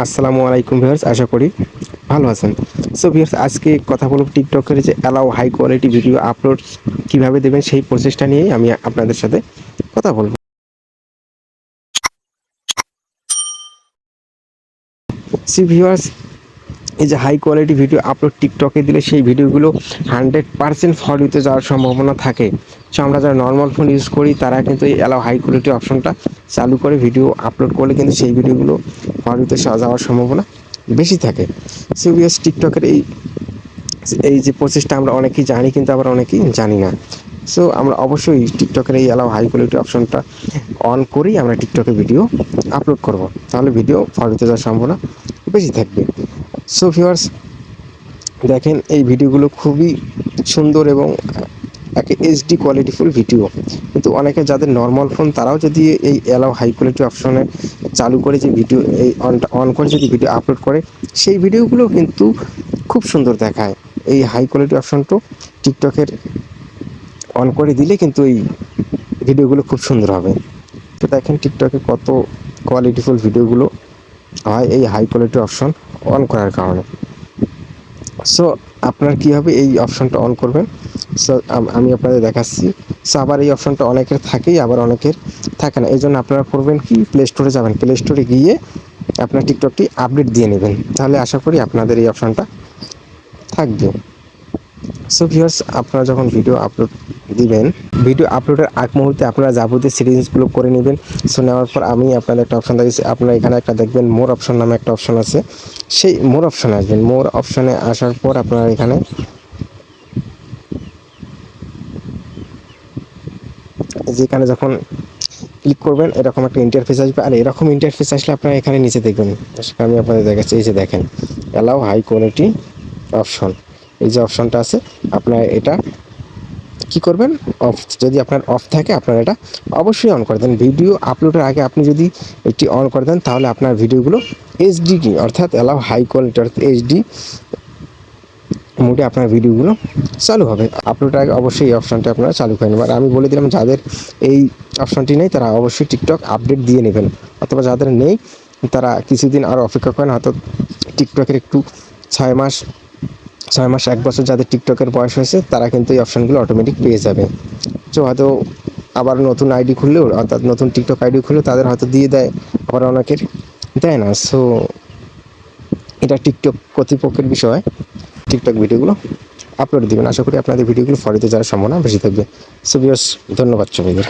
আসসালামু আলাইকুম ভিউয়ার্স, আশা করি ভালো আছেন। সো ভিউয়ার্স, আজকে কথা বলব টিকটকের যে allow high quality video upload কিভাবে দেবেন সেই প্রসেসটা নিয়েই আমি আপনাদের সাথে কথা বলব। সি ভিউয়ার্স, এই যে হাই কোয়ালিটি ভিডিও আপলোড টিকটকে দিলে সেই ভিডিওগুলো 100% ফর ইউতে যাওয়ার সম্ভাবনা থাকে। সো আমরা যারা নর্মাল ফোন ইউজ করি তারা কিন্তু এই অ্যালাউ হাই কোয়ালিটি অপশনটা চালু করে ভিডিও আপলোড করলে কিন্তু সেই ভিডিওগুলো ফর ইউতে যাওয়ার সম্ভাবনা বেশি থাকে। সো ভিউয়ার্স, টিকটকের এই এই যে প্রসেসটা আমরা অনেকেই জানি, কিন্তু আবার অনেকেই জানি না। সো আমরা অবশ্যই টিকটকের এই অ্যালাউ হাই কোয়ালিটি অপশনটা অন করেই আমরা টিকটকে ভিডিও আপলোড করব, তাহলে ভিডিও ফর ইউতে যাওয়ার সম্ভাবনা বেশি থাকবে। সো ভিউয়ার্স, দেখেন এই ভিডিওগুলো খুবই সুন্দর এবং একটা এইচডি কোয়ালিটিফুল ভিডিও, কিন্তু অনেকে যাদের নর্মাল ফোন তারাও যদি এই অ্যালাউ হাই কোয়ালিটি অপশনে চালু করে যে ভিডিও এই অন করে যদি ভিডিও আপলোড করে, সেই ভিডিওগুলো কিন্তু খুব সুন্দর দেখায়। এই হাই কোয়ালিটি অপশনটা টিকটকের অন করে দিলে কিন্তু এই ভিডিওগুলো খুব সুন্দর হবে। তো দেখেন টিকটকে কত কোয়ালিটিফুল ভিডিওগুলো হয় এই হাই কোয়ালিটি অপশন অন করার কারণে। সো আপনার কী হবে, এই অপশনটা অন করবেন। সো আমি আপনাদের দেখাচ্ছি। সো আবার এই অপশনটা অনেকের থাকেই, আবার অনেকের থাকে না। এই জন্য আপনারা করবেন কি, প্লে স্টোরে যাবেন, প্লে স্টোরে গিয়ে আপনার টিকটকটি আপডেট দিয়ে নেবেন, তাহলে আশা করি আপনাদের এই অপশনটা থাকবে। সো ভিউয়ার্স, আপনারা যখন ভিডিও আপলোড দিবেন, ভিডিও আপলোডের আগ মুহূর্তে আপনারা যাবতীয় সেটিংসগুলো করে নেবেন। সো নেওয়ার পর আমি আপনাদের একটা অপশন দিয়েছি, আপনারা এখানে একটা দেখবেন মোর অপশন নামে একটা অপশন আছে, সেই মোর অপশনে আসবেন। মোর অপশনে আসার পর আপনারা এখানে যেখানে যখন ক্লিক করবেন এরকম একটা ইন্টারফেস আসবে, আর এরকম ইন্টারফেস আসলে আপনারা এখানে নিচে দেখবেন। আমি আপনাদের দেখাচ্ছি, এই যে দেখেন অ্যালাউ হাই কোয়ালিটি অপশন, এই যে অপশনটা আছে, আপনারা এটা কী করবেন, অফ যদি আপনার অফ থাকে আপনারা এটা অবশ্যই অন করে দেন। ভিডিও আপলোডের আগে আপনি যদি এটি অন করে দেন, তাহলে আপনার ভিডিওগুলো এইচডি অর্থাৎ অ্যালাউ হাই কোয়ালিটি অর্থাৎ এইচডি মোডে আপনার ভিডিওগুলো চালু হবে। আপলোডের আগে অবশ্যই এই অপশানটি আপনারা চালু করে নেবেন। আর আমি বলে দিলাম, যাদের এই অপশানটি নেই তারা অবশ্যই টিকটক আপডেট দিয়ে নেবেন, অথবা যাদের নেই তারা কিছুদিন আরও অপেক্ষা করেন। হয়তো টিকটকের একটু 6 মাস 6 মাস 1 বছর যাদের টিকটকের বয়স হয়েছে তারা কিন্তু এই অপশানগুলো অটোমেটিক পেয়ে যাবে। তো হয়তো আবার নতুন আইডি খুললেও, অর্থাৎ নতুন টিকটক আইডি খুললেও তাদের হয়তো দিয়ে দেয়, আবার অনেকের দেয় না। সো এটা টিকটক কর্তৃপক্ষের বিষয়, টিকটক ভিডিওগুলো আপলোড দিবেন। আশা করি আপনাদের ভিডিওগুলো ফরিতে যাওয়ার সম্ভাবনা বেশি থাকবে। সো ভিউয়ার্স, ধন্যবাদ সবাইকে।